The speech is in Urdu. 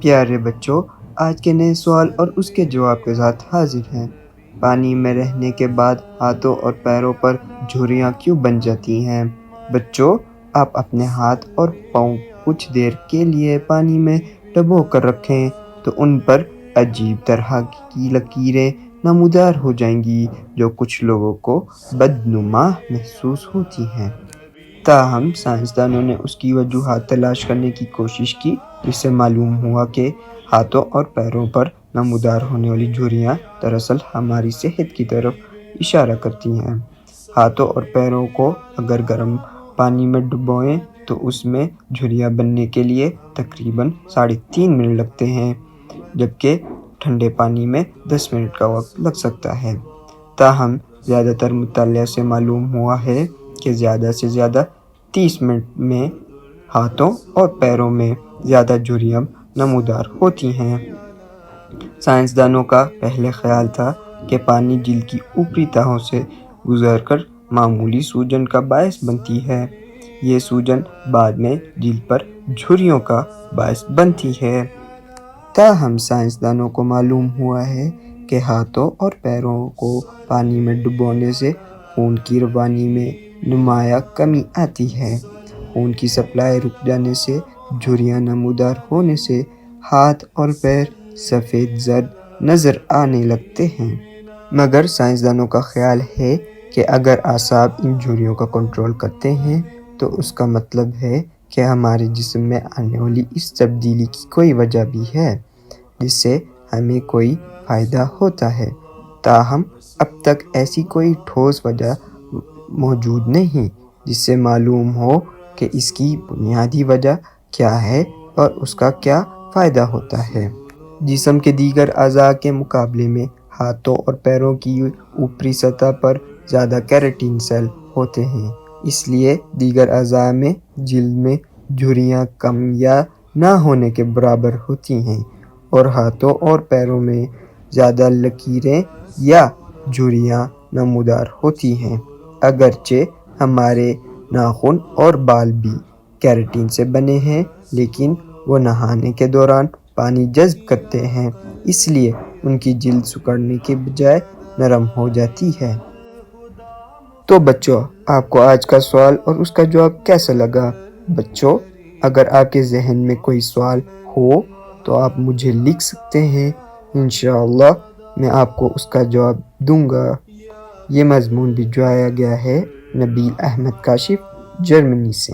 پیارے بچوں، آج کے نئے سوال اور اس کے جواب کے ساتھ حاضر ہیں۔ پانی میں رہنے کے بعد ہاتھوں اور پیروں پر جھریاں کیوں بن جاتی ہیں؟ بچوں، آپ اپنے ہاتھ اور پاؤں کچھ دیر کے لیے پانی میں ڈبو کر رکھیں تو ان پر عجیب طرح کی لکیریں نمودار ہو جائیں گی جو کچھ لوگوں کو بدنما محسوس ہوتی ہیں۔ تاہم سائنسدانوں نے اس کی وجوہات تلاش کرنے کی کوشش کی، جس سے معلوم ہوا کہ ہاتھوں اور پیروں پر نمودار ہونے والی جھریاں دراصل ہماری صحت کی طرف اشارہ کرتی ہیں۔ ہاتھوں اور پیروں کو اگر گرم پانی میں ڈبوئیں تو اس میں جھریاں بننے کے لیے تقریباً 3.5 منٹ لگتے ہیں، جبکہ ٹھنڈے پانی میں 10 منٹ کا وقت لگ سکتا ہے۔ تاہم زیادہ تر مطالعہ سے معلوم ہوا ہے کہ زیادہ سے زیادہ 30 منٹ میں ہاتھوں اور پیروں میں زیادہ جھریاں نمودار ہوتی ہیں۔ سائنسدانوں کا پہلے خیال تھا کہ پانی جلد کی اوپری تہوں سے گزر کر معمولی سوجن کا باعث بنتی ہے۔ یہ سوجن بعد میں جلد پر جھریوں کا باعث بنتی ہے۔ تاہم سائنسدانوں کو معلوم ہوا ہے کہ ہاتھوں اور پیروں کو پانی میں ڈبونے سے خون کی روانی میں نمایاں کمی آتی ہے۔ خون کی سپلائی رک جانے سے جھریاں نمودار ہونے سے ہاتھ اور پیر سفید زرد نظر آنے لگتے ہیں۔ مگر سائنسدانوں کا خیال ہے کہ اگر اعصاب ان جھریوں کا کنٹرول کرتے ہیں تو اس کا مطلب ہے کہ ہمارے جسم میں آنے والی اس تبدیلی کی کوئی وجہ بھی ہے جس سے ہمیں کوئی فائدہ ہوتا ہے۔ تاہم اب تک ایسی کوئی ٹھوس وجہ موجود نہیں جس سے معلوم ہو کہ اس کی بنیادی وجہ کیا ہے اور اس کا کیا فائدہ ہوتا ہے۔ جسم کے دیگر اعضاء کے مقابلے میں ہاتھوں اور پیروں کی اوپری سطح پر زیادہ کیراٹین سیل ہوتے ہیں، اس لیے دیگر اعضاء میں جلد میں جھریاں کم یا نہ ہونے کے برابر ہوتی ہیں اور ہاتھوں اور پیروں میں زیادہ لکیریں یا جھریاں نمودار ہوتی ہیں۔ اگرچہ ہمارے ناخن اور بال بھی کیراٹین سے بنے ہیں، لیکن وہ نہانے کے دوران پانی جذب کرتے ہیں، اس لیے ان کی جلد سکڑنے کے بجائے نرم ہو جاتی ہے۔ تو بچوں، آپ کو آج کا سوال اور اس کا جواب کیسا لگا؟ بچوں، اگر آپ کے ذہن میں کوئی سوال ہو تو آپ مجھے لکھ سکتے ہیں، انشاءاللہ میں آپ کو اس کا جواب دوں گا۔ یہ مضمون بھجوایا گیا ہے نبیل احمد کاشف، جرمنی سے۔